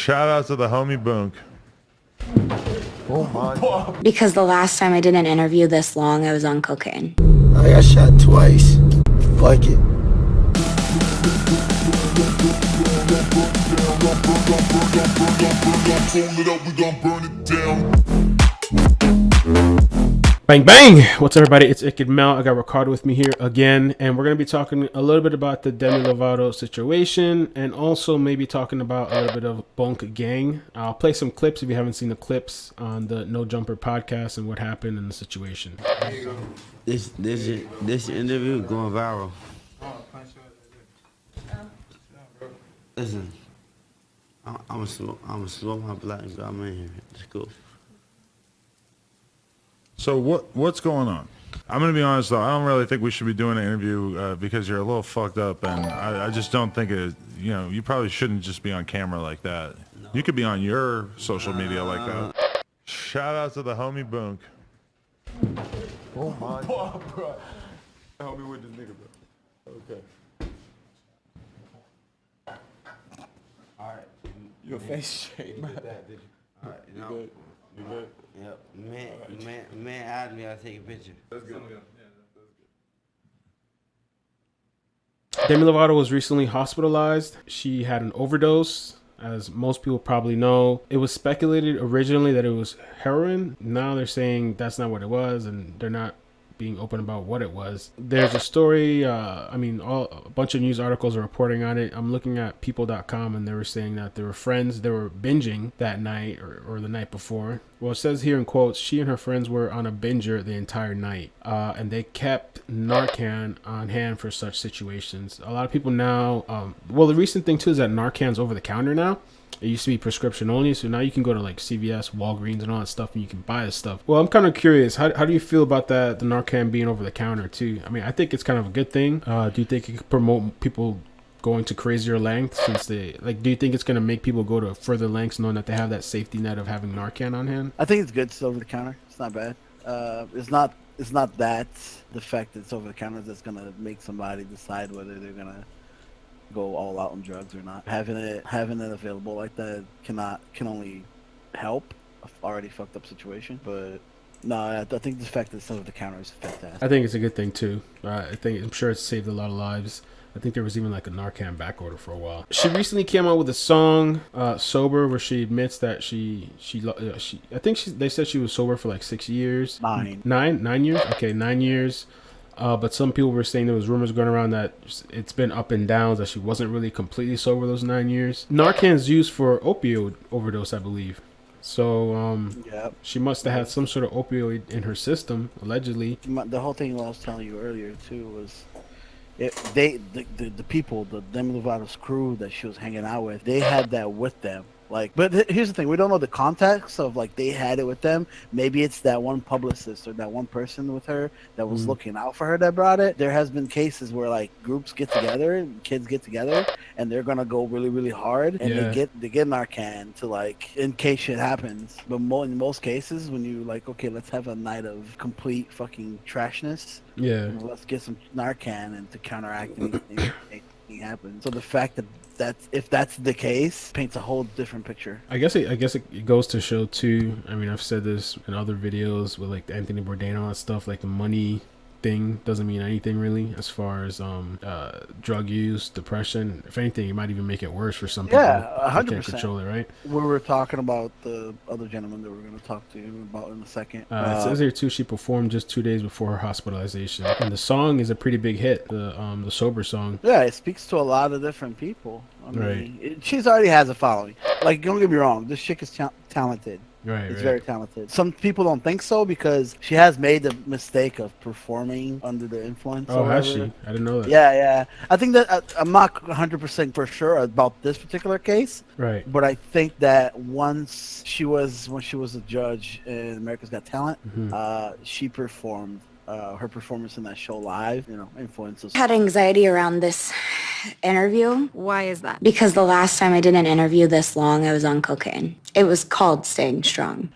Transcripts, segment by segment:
Shout out to the homie Boonk. Oh my. Because the last time I did an interview this long, I was on cocaine. I got shot twice. Fuck it. Bang bang! What's up, everybody? It's iCkEdMeL. I got Ricardo with me here again, and we're gonna be talking a little bit about the Demi Lovato situation, and also maybe talking about a little bit of Boonk gang. I'll play some clips if you haven't seen the clips on the No Jumper podcast and what happened in the situation. This interview going viral. Listen, I'm a slow my black and I'm in here. It's cool. So what's going on? I'm gonna be honest though. I don't really think we should be doing an interview because you're a little fucked up, and I just don't think it. You know, you probably shouldn't just be on camera like that. No. You could be on your social media like that. Shout out to the homie Boonk. Oh my. Bro. Help me with this nigga, bro. Okay. All right. Your face straight, man. All right. You good? You good? Yep. Man, add me. I'll take a picture. That's good. Demi Lovato was recently hospitalized. She had an overdose. As most people probably know, it was speculated originally that it was heroin. Now they're saying that's not what it was, and they're not being open about what it was. There's a story, a bunch of news articles are reporting on it. I'm looking at people.com, and they were saying that they were friends, they were binging that night or the night before. Well, it says here in quotes, she and her friends were on a binger the entire night, and they kept Narcan on hand for such situations. A lot of people now, the recent thing too is that Narcan's over the counter now. It used to be prescription only, so now you can go to like CVS, Walgreens, and all that stuff, and you can buy this stuff. Well, I'm kind of curious. How do you feel about that, the Narcan being over the counter too? I mean, I think it's kind of a good thing. Do you think it could promote people going to crazier lengths since do you think it's going to make people go to further lengths knowing that they have that safety net of having Narcan on hand? I think it's good. It's over the counter. It's not bad. It's not that the fact that it's over the counter that's going to make somebody decide whether they're going to go all out on drugs or not. Having it available like that can only help a already fucked up situation. But no, I think the fact that it's over the counter is fantastic. I think it's a good thing too. I'm sure it's saved a lot of lives. I think there was even like a Narcan back order for a while. She recently came out with a song, "Sober," where she admits that they said she was sober for like 6 years. 9 years. Okay, 9 years. But some people were saying there was rumors going around that it's been up and down, that she wasn't really completely sober those 9 years. Narcan's used for opioid overdose, I believe. So she must have had some sort of opioid in her system, allegedly. The whole thing I was telling you earlier too was, the people, the Demi Lovato's crew that she was hanging out with, they had that with them. But here's the thing: we don't know the context of they had it with them. Maybe it's that one publicist or that one person with her that was looking out for her that brought it. There has been cases where groups get together, kids get together, and they're gonna go really, really hard, and they get Narcan to in case shit happens. But in most cases, when you okay, let's have a night of complete fucking trashness. Yeah, let's get some Narcan and to counteract anything happen. So the fact that if that's the case, paints a whole different picture. I guess it goes to show too. I mean, I've said this in other videos with Anthony Bourdain and all that stuff. The money thing doesn't mean anything really as far as drug use, depression. If anything, it might even make it worse for some people. Yeah, 100%. Can't control it, right? We were talking about the other gentleman that we're going to talk to you about in a second. It says here too, she performed just 2 days before her hospitalization, and the song is a pretty big hit. The Sober song. Yeah, it speaks to a lot of different people. I mean, right. She's already has a following. Don't get me wrong, this chick is talented. Right, It's very talented. Some people don't think so because she has made the mistake of performing under the influence. Oh, has she? I didn't know that. Yeah. I think that I'm not 100% for sure about this particular case. Right. But I think that when she was a judge in America's Got Talent, she performed. Her performance in that show live, influences. I had anxiety around this interview. Why is that? Because the last time I did an interview this long, I was on cocaine. It was called Staying Strong.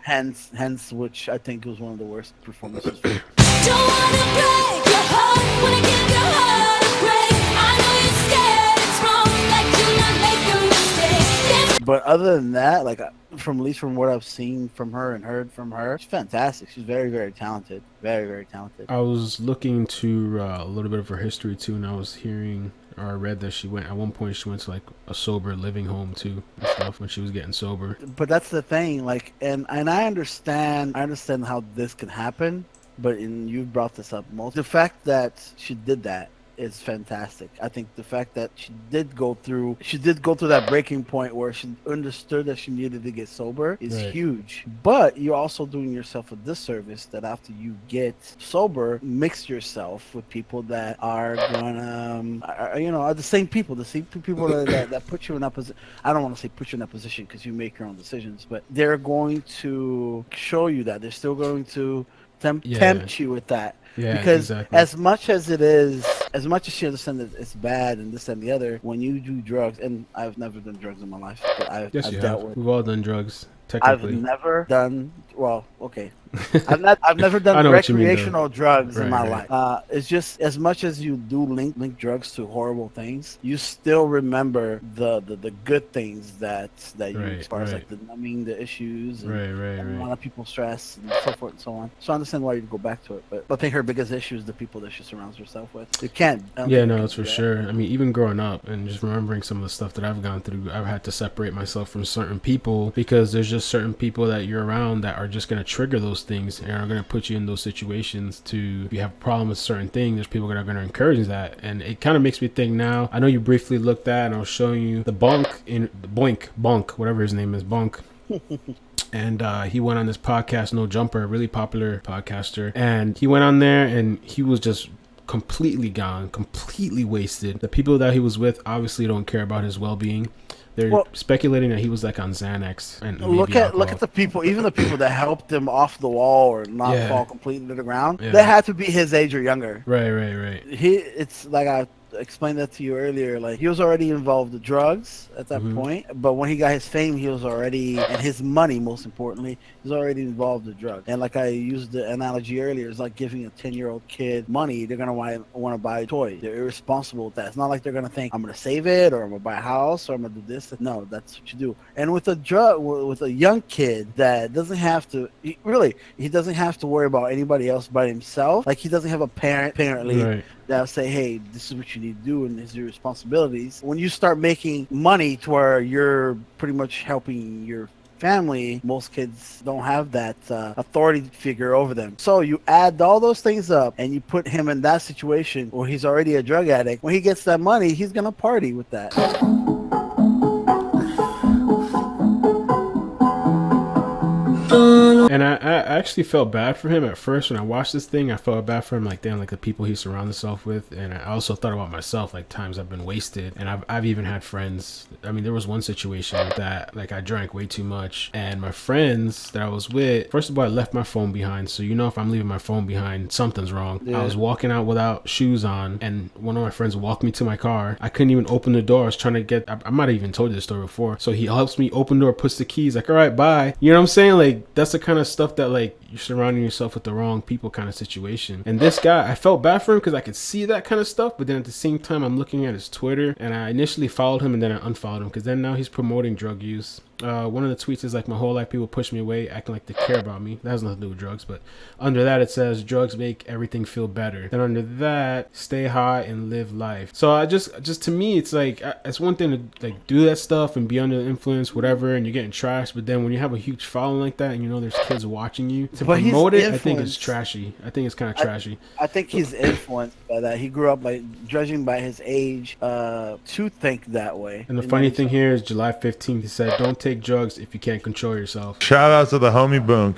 Hence, which I think was one of the worst performances. Don't wanna break your heart when I give your heart a break. I know you're scared it's wrong, like you're not making a mistake. But other than that, like from at least from what I've seen from her and heard from her, she's fantastic. She's very, very talented. Very, very talented. I was looking to a little bit of her history too, and I was hearing or I read that she went at one point. She went to like a sober living home too and stuff when she was getting sober. But that's the thing, like, and I understand how this can happen. But you brought this up, most the fact that she did that is fantastic. I think the fact that she did go through that breaking point where she understood that she needed to get sober is huge. But you're also doing yourself a disservice that after you get sober, mix yourself with people that are gonna, are the same people that put you in that position. I don't want to say put you in that position because you make your own decisions, but they're going to show you that they're still going to tempt you with that. Yeah, because exactly. as much as she understands that it's bad and this and the other, when you do drugs, and I've never done drugs in my life, but I've dealt with. We've all done drugs. I've never done. Well, okay. I've never done recreational drugs in my life. It's just as much as you do link drugs to horrible things, you still remember the good things that you as far as like the numbing the issues and a lot of people stress and so forth and so on. So I understand why you go back to it, but I think her biggest issue is the people that she surrounds herself with. You can't. Yeah, no, that's for sure. I mean, even growing up and just remembering some of the stuff that I've gone through, I've had to separate myself from certain people because there's just certain people that you're around that are just going to trigger those things and are going to put you in those situations to, if you have a problem with certain things, there's people that are going to encourage that. And it kind of makes me think now, I know you briefly looked at and I was showing you the Boonk, whatever his name is, Boonk. And he went on this podcast, No Jumper, a really popular podcaster. And he went on there and he was just completely gone, completely wasted. The people that he was with obviously don't care about his well-being. They're speculating that he was like on Xanax. And look at the people, even the people that helped him off the wall or not fall completely to the ground. They had to be his age or younger. Right. It's like I explained that to you earlier. Like he was already involved with drugs at that point, but when he got his fame, he was already, and his money, most importantly, he was already involved with drugs. And like I used the analogy earlier, it's like giving a 10-year-old kid money. They're gonna want to buy a toy. They're irresponsible with that. It's not like they're gonna think I'm gonna save it or I'm gonna buy a house or I'm gonna do this. No, that's what you do. And with a young kid that doesn't have to, he doesn't have to worry about anybody else but himself. Like he doesn't have a parent apparently that'll say, hey, this is what you need to do and these are your responsibilities. When you start making money to where you're pretty much helping your family, most kids don't have that authority figure over them. So you add all those things up and you put him in that situation where he's already a drug addict. When he gets that money, he's gonna party with that. And I actually felt bad for him at first when I watched this thing. I felt bad for him, like damn, like the people he surrounds himself with. And I also thought about myself, like times I've been wasted. And I've even had friends. I mean, there was one situation that like I drank way too much, and my friends that I was with, first of all, I left my phone behind. So you know, if I'm leaving my phone behind, something's wrong. I was walking out without shoes on, and one of my friends walked me to my car. I couldn't even open the door. I was trying to get. I might have even told you this story before. So he helps me open the door, puts the keys, like, all right, bye. You know what I'm saying? Like that's the kind of stuff that like you're surrounding yourself with the wrong people kind of situation. And this guy, I felt bad for him because I could see that kind of stuff, but then at the same time I'm looking at his Twitter, and I initially followed him and then I unfollowed him because then now he's promoting drug use. One of the tweets is like, my whole life people push me away acting like they care about me. That has nothing to do with drugs, but under that it says drugs make everything feel better. Then under that, stay high and live life. So I just to me it's like, it's one thing to like do that stuff and be under the influence, whatever, and you're getting trashed, but then when you have a huge following like that and you know there's kids watching you to promote it, I think it's trashy. I think it's kind of trashy. I think he's influenced by that. He grew up like judging by his age to think that way. And the funny thing here is July 15th, he said, don't take drugs if you can't control yourself. Shout out to the homie Boonk.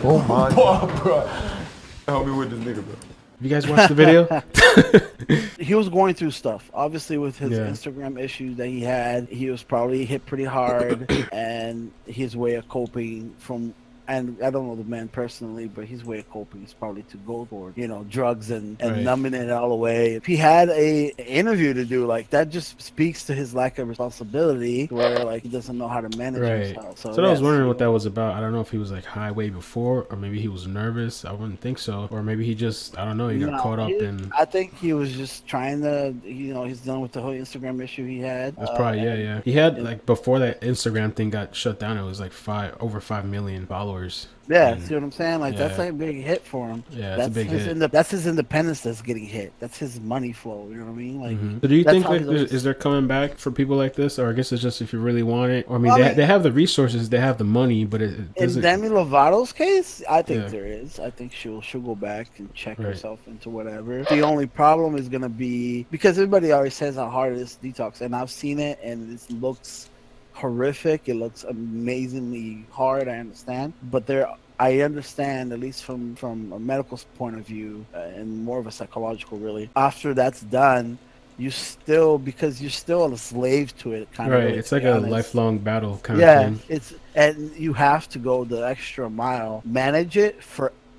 Oh my. Bro. Help me with this nigga, bro. You guys watched the video? He was going through stuff. Obviously, with his Instagram issues that he had, he was probably hit pretty hard, and his way of coping from and I don't know the man personally, but his way of coping is probably to go for, drugs and Right. numbing it all away. If he had a interview to do, like, that just speaks to his lack of responsibility, where like he doesn't know how to manage Right. himself. So I was wondering what that was about. I don't know if he was like high way before, or maybe he was nervous. I wouldn't think so. Or maybe he just, I don't know, he got caught up in. I think he was just trying to, he's done with the whole Instagram issue he had. That's probably yeah. He had like before that Instagram thing got shut down, it was like over 5 million followers. Yeah, And- see what I'm saying? Like, that's like a big hit for him. Yeah, that's it's a big hit. That's his independence that's getting hit. That's his money flow. You know what I mean? Like, So do you that's think how like he's always- is there coming back for people like this, or I guess it's just if you really want it? Or I mean, they have the resources, they have the money, but it in doesn't. Demi Lovato's case, I think Yeah. there is. I think she'll go back and check Right. herself into whatever. The only problem is gonna be because everybody always says how hard it is to detox, and I've seen it, and it looks horrific. It looks amazingly hard. I understand, but I understand, at least from a medical point of view, and more of a psychological, really. After that's done, because you're still a slave to it, kind of. Right, really, it's to like be a honest. lifelong battle kind of Yeah, thing. and you have to go the extra mile, manage it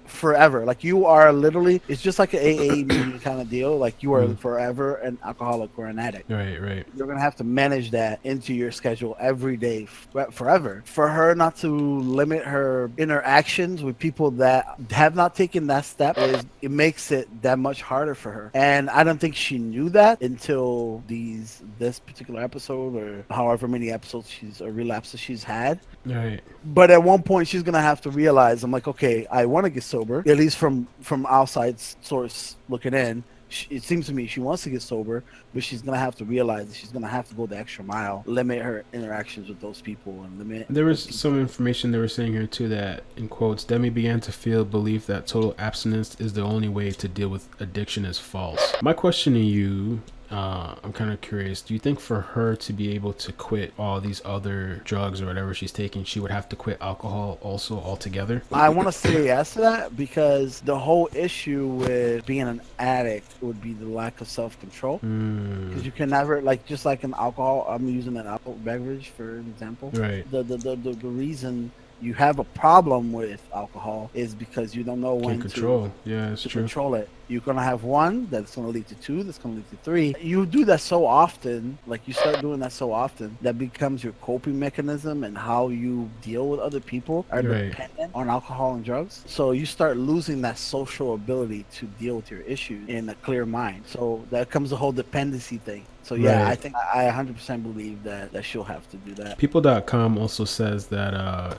forever. Like, you are literally, it's just like an AA meeting kind of deal. Like, you are forever an alcoholic or an addict. Right. You're gonna have to manage that into your schedule every day, forever. For her not to limit her interactions with people that have not taken that step, it makes it that much harder for her. And I don't think she knew that until this particular episode, or however many episodes or relapses she's had. Right. But at one point, she's gonna have to realize, I'm like, okay, I want to get sober. At least from outside source looking in, it seems to me she wants to get sober, but she's gonna have to realize that she's gonna have to go the extra mile, limit her interactions with those people, and limit. There was some information they were saying here too that, in quotes, Demi began to feel belief that total abstinence is the only way to deal with addiction is false. My question to you, I'm kind of curious, do you think for her to be able to quit all these other drugs or whatever she's taking, she would have to quit alcohol also altogether? I want to say yes to that, because the whole issue with being an addict would be the lack of self-control. Because you can never, like, just like an alcohol, I'm using an alcohol beverage for an example. Right. The reason you have a problem with alcohol is because you don't know when Can't control. Yeah, it's to true. control it. You're gonna have one that's gonna lead to two, that's gonna lead to three. You do that so often, like you start doing that so often, that becomes your coping mechanism, and how you deal with other people are Right. dependent on alcohol and drugs. So you start losing that social ability to deal with your issues in a clear mind. So that comes the whole dependency thing. So yeah, Right. I think I 100% believe that she'll have to do that. People.com also says that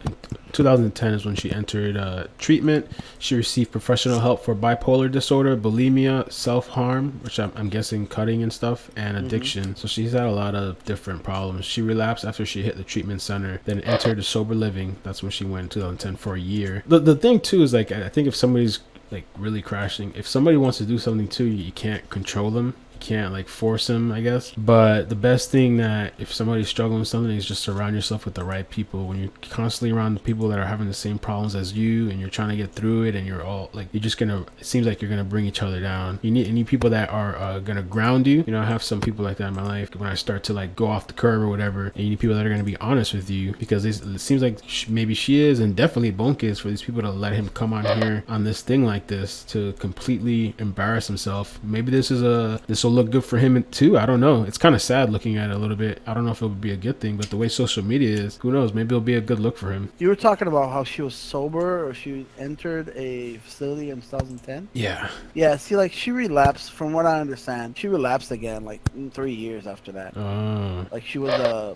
in 2010 is when she entered treatment. She received professional help for bipolar disorder, bulimia, self-harm, which I'm guessing cutting and stuff, and addiction. So she's had a lot of different problems. She relapsed after she hit the treatment center, then entered sober living. That's when she went in 2010 for a year. The thing too is, like, I think if somebody's like really crashing, if somebody wants to do something too, you can't control them. Can't like force them, I guess. But the best thing that if somebody's struggling with something is just surround yourself with the right people. When you're constantly around the people that are having the same problems as you, and you're trying to get through it, and you're all like, you're just gonna, it seems like you're gonna bring each other down. You need people that are gonna ground you. You know, I have some people like that in my life when I start to like go off the curb or whatever, and you need people that are gonna be honest with you, because it seems like maybe she is, and definitely Boonk is, for these people to let him come on here on this thing like this to completely embarrass himself. Maybe this will look good for him too. I don't know. It's kind of sad looking at it a little bit. I don't know if it would be a good thing, but the way social media is, who knows? Maybe it'll be a good look for him. You were talking about how she was sober, or she entered a facility in 2010. Yeah. Yeah, see, like, she relapsed, from what I understand. She relapsed again, like, 3 years after that. Oh. Like, she was a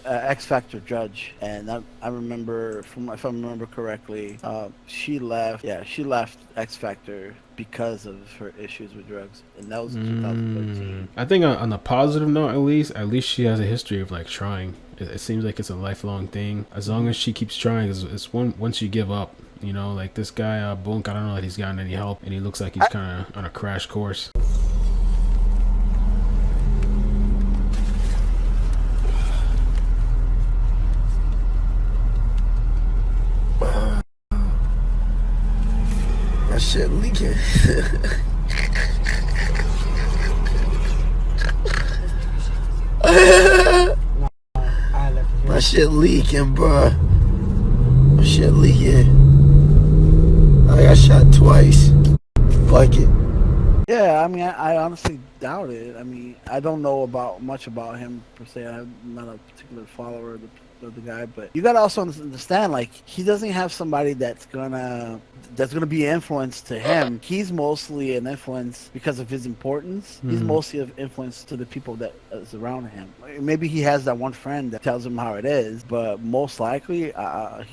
X Factor judge, and I remember, if I remember correctly, she left X Factor because of her issues with drugs, and that was in 2013. I think on a positive note, at least she has a history of like trying. It seems like it's a lifelong thing. As long as she keeps trying, it's once you give up, you know, like this guy Boonk, I don't know that he's gotten any help, and he looks like he's kind of on a crash course. My shit leaking. My shit leaking, bro. My shit leaking. I got shot twice. Fuck it. Yeah, I mean, I honestly doubt it. I mean, I don't know much about him per se. I'm not a particular follower of the guy, but you gotta also understand, like, he doesn't have somebody that's gonna be influence to him. He's mostly an influence because of his importance. He's mostly an influence to the people that is around him. Maybe he has that one friend that tells him how it is, but most likely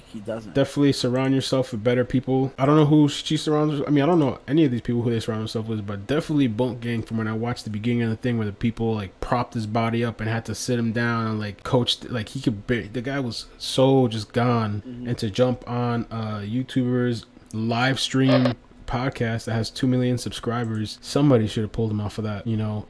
he doesn't. Definitely surround yourself with better people. I don't know who she surrounds. I mean, I don't know any of these people who they surround themselves with, but definitely Boonk Gang. From when I watched the beginning of the thing where the people like propped his body up and had to sit him down and like coached, like he could. The guy was so just gone, and to jump on YouTuber's live stream podcast that has 2 million subscribers, somebody should have pulled him off of that, you know.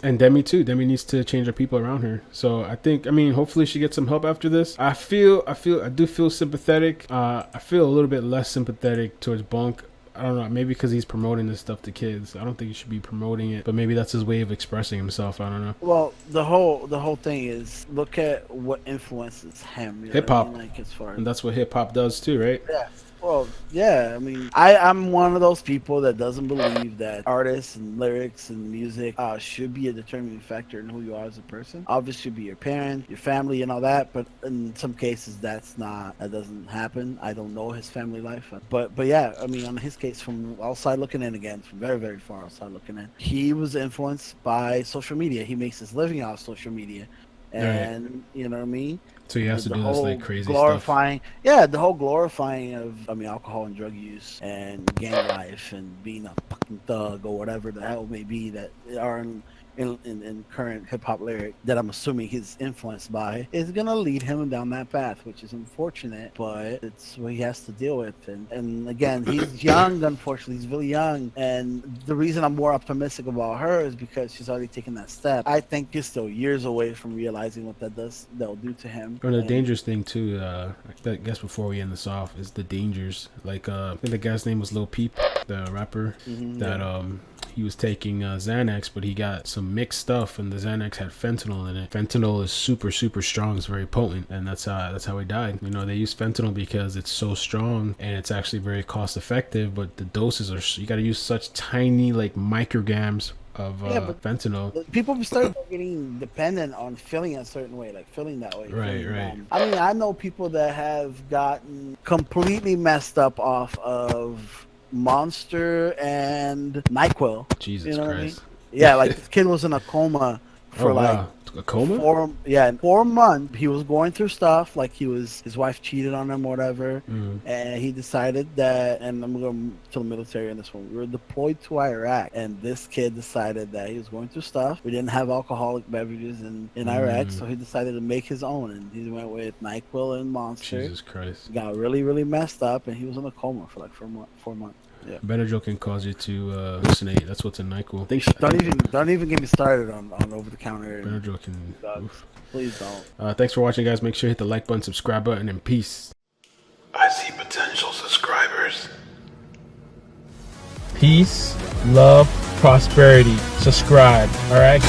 And Demi too. Demi needs to change the people around her. So I mean, hopefully she gets some help after this. I do feel sympathetic. I feel a little bit less sympathetic towards Boonk. I don't know, maybe because he's promoting this stuff to kids. I don't think he should be promoting it, but maybe that's his way of expressing himself. I don't know. Well, the whole thing is, look at what influences him. Hip hop, like, as far as, and that's what hip hop does too, right? Yeah. Well, yeah, I mean, I'm one of those people that doesn't believe that artists and lyrics and music should be a determining factor in who you are as a person. Obviously, be your parents, your family, and all that, but in some cases, that doesn't happen. I don't know his family life, but yeah, I mean, on his case, from outside looking in, again, from very, very far outside looking in, he was influenced by social media. He makes his living out of social media, and you know what I mean. So he has to do this like crazy glorifying stuff. Yeah, the whole glorifying of, I mean, alcohol and drug use and gang life and being a fucking thug or whatever the hell may be that are in current hip hop lyric that I'm assuming he's influenced by is gonna lead him down that path, which is unfortunate, but it's what he has to deal with. And again, he's young, unfortunately, he's really young. And the reason I'm more optimistic about her is because she's already taken that step. I think he's still years away from realizing what that'll do to him. And the dangerous thing too, I guess before we end this off, is the dangers. Like I think the guy's name was Lil Peep, the rapper, he was taking Xanax, but he got some mixed stuff, and the Xanax had fentanyl in it. Fentanyl is super, super strong. It's very potent, and that's how he died. You know, they use fentanyl because it's so strong, and it's actually very cost effective, but the doses are, you got to use such tiny, like, micrograms of fentanyl. People started getting dependent on feeling a certain way, like feeling that way. Right. I mean, I know people that have gotten completely messed up off of Monster and NyQuil. Jesus you know Christ. What I mean? Yeah, like this kid was in a coma for a coma? 4 months. He was going through stuff, like his wife cheated on him or whatever, and he decided that, and I'm going to the military on this one, we were deployed to Iraq, and this kid decided that he was going through stuff. We didn't have alcoholic beverages in Iraq, so he decided to make his own, and he went with NyQuil and Monster. Jesus Christ. Got really, really messed up, and he was in a coma for like 4 months. Yeah. Benadryl can cause you to hallucinate. That's what's in NyQuil. Don't even get me started on over the counter. Benadryl can. Please don't. Thanks for watching, guys. Make sure you hit the like button, subscribe button, and peace. I see potential subscribers. Peace, love, prosperity. Subscribe. All right.